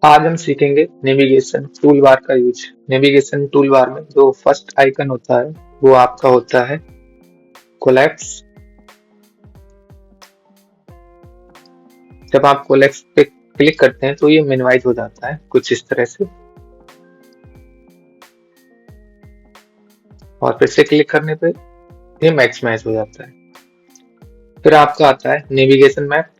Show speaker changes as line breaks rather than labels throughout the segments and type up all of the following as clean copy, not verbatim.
आज हम सीखेंगे नेविगेशन टूल बार का यूज। नेविगेशन टूल बार में जो फर्स्ट आइकन होता है वो आपका होता है कोलैप्स। जब आप कोलैप्स पे क्लिक करते हैं तो ये मिनिमाइज हो जाता है कुछ इस तरह से, और फिर से क्लिक करने पे ये मैक्सिमाइज हो जाता है। फिर आपका आता है नेविगेशन मैप।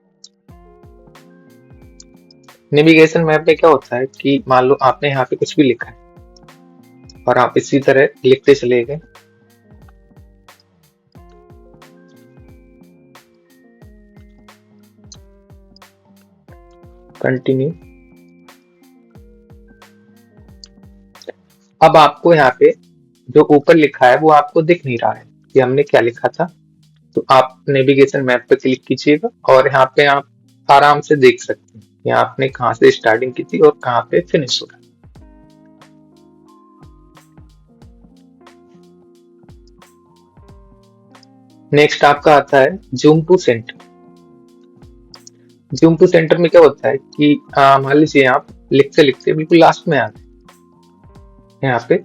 नेविगेशन मैप में क्या होता है कि मान लो आपने यहाँ पे कुछ भी लिखा है और आप इसी तरह लिखते चले गए, कंटिन्यू। अब आपको यहाँ पे जो ऊपर लिखा है वो आपको दिख नहीं रहा है कि हमने क्या लिखा था, तो आप नेविगेशन मैप पे क्लिक कीजिएगा और यहाँ पे आप आराम से देख सकते हैं यहाँ आपने कहाँ से स्टार्टिंग की थी और कहाँ पे फिनिश हो रहा है। नेक्स्ट आपका आता है zoom to centre. Zoom to centre में क्या होता है कि मान लीजिए आप लिखते लिखते बिल्कुल लास्ट में आ गए यहाँ पे,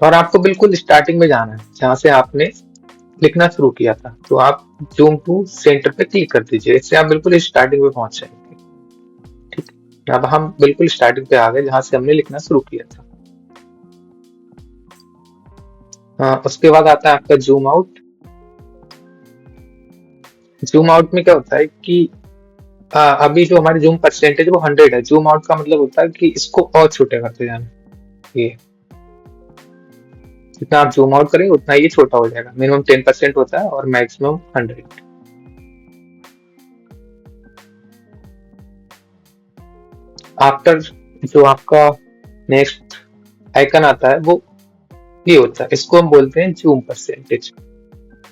और आपको बिल्कुल स्टार्टिंग में जाना है जहां से आपने लिखना शुरू किया था, तो आप जूम टू सेंटर पे क्लिक कर दीजिए। इससे आप बिल्कुल स्टार्टिंग पे पहुंच जाएंगे। ठीक है, अब हम बिल्कुल स्टार्टिंग पे आ गए जहां से हमने लिखना शुरू किया था। उसके बाद आता है आपका जूम आउट। जूम आउट में क्या होता है कि अभी जो हमारी जूम परसेंटेज वो 100 है। जूम आउट का मतलब होता है कि इसको और छोटे करते जाना। ये जितना आप जूम आउट करेंगे उतना ये छोटा हो जाएगा। मिनिमम 10% होता है और मैक्सिमम 100। आफ्टर जो आपका नेक्स्ट आइकन आता है वो ये होता है, इसको हम बोलते हैं जूम परसेंटेज।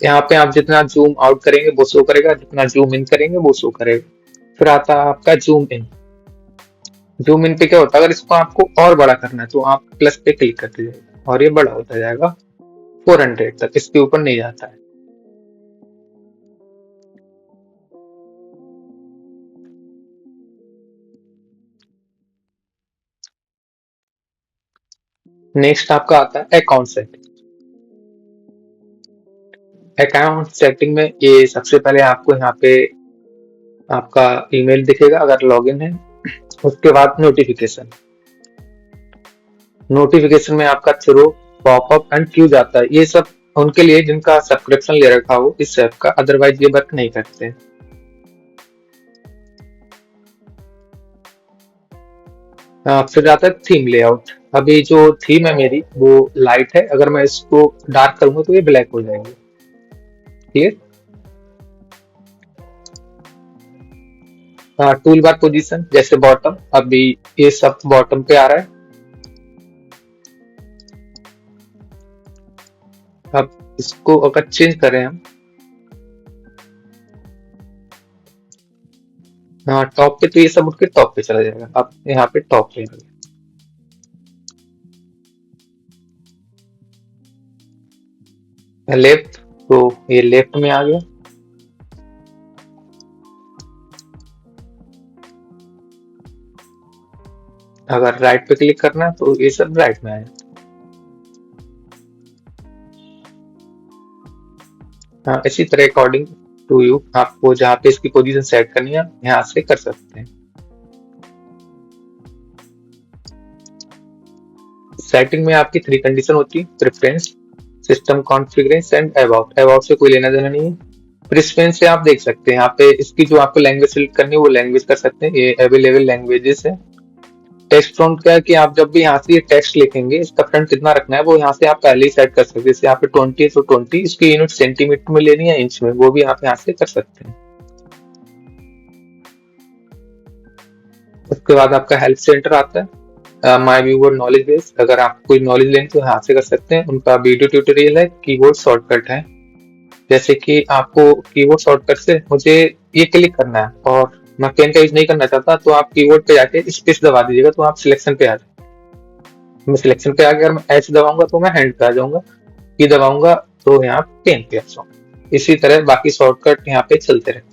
यहाँ पे आप जितना जूम आउट करेंगे वो शो करेगा, जितना जूम इन करेंगे वो शो करेगा। फिर आता है आपका जूम इन। जूम इन पे क्या होता है, अगर इसको आपको और बड़ा करना है तो आप प्लस पे क्लिक करते जाइए और ये बड़ा होता जाएगा 400 तक, इसके ऊपर नहीं जाता है। नेक्स्ट आपका आता है अकाउंट सेटिंग। अकाउंट सेटिंग में ये सबसे पहले आपको यहाँ पे आपका ईमेल दिखेगा अगर लॉगिन है। उसके बाद नोटिफिकेशन। नोटिफिकेशन में आपका थ्रो, पॉपअप एंड क्यूज आता है। ये सब उनके लिए जिनका सब्सक्रिप्शन ले रखा हो इस ऐप का, अदरवाइज ये वर्क नहीं करते। फिर आता है थीम लेआउट। अभी जो थीम है मेरी वो लाइट है, अगर मैं इसको डार्क करूंगा तो ये ब्लैक हो जाएंगे। क्लियर। टूल बार पोजीशन जैसे बॉटम, अभी ये सब बॉटम पे आ रहा है। अब इसको अगर चेंज करें हम टॉप पे, तो ये सब उठ के टॉप पे चला जाएगा। अब यहाँ पे टॉप पे आ गया। लेफ्ट, तो ये लेफ्ट में आ गया। अगर राइट पे क्लिक करना है तो ये सब राइट में आया। इसी तरह अकॉर्डिंग टू यू आपको जहाँ पे इसकी पोजीशन सेट करनी है यहाँ से कर सकते हैं। सेटिंग में आपकी 3 कंडीशन होती है, preference, system configuration and about. About से कोई लेना देना नहीं है। प्रेफरेंस से आप देख सकते हैं यहाँ पे इसकी जो आपको लैंग्वेज सिलेक्ट करनी है वो लैंग्वेज कर सकते हैं। ये अवेलेबल लैंग्वेजेस है। टेक्स्ट फ्रंट क्या है कि आप जब भी यहाँ से ये टेक्स्ट लिखेंगे इसका फ्रंट कितना रखना है वो यहाँ से आप पहले ही सेट कर सकते हैं। जैसे यहाँ पे 20 है तो 20, इसकी यूनिट सेंटीमीटर में लेनी है इंच में, वो भी आप यहाँ से कर सकते हैं। उसके बाद आपका हेल्प सेंटर आता है। माय व्यूअर नॉलेज बेस, अगर आप कोई नॉलेज लें तो यहाँ से कर सकते हैं। उनका वीडियो ट्यूटोरियल है, कीबोर्ड शॉर्टकट है। जैसे कि आपको कीबोर्ड शॉर्टकट से मुझे ये क्लिक करना है और मैं पेन का यूज नहीं करना चाहता, तो आप कीबोर्ड पे जाके स्पेस दबा दीजिएगा तो आप सिलेक्शन पे आ जाए। मैं सिलेक्शन पे आ गया, अगर मैं एच दबाऊंगा तो मैं हैंड पे आ जाऊंगा, ई दबाऊंगा तो यहाँ पेन पे आ जाऊंगा। इसी तरह बाकी शॉर्टकट यहाँ पे चलते रहते हैं।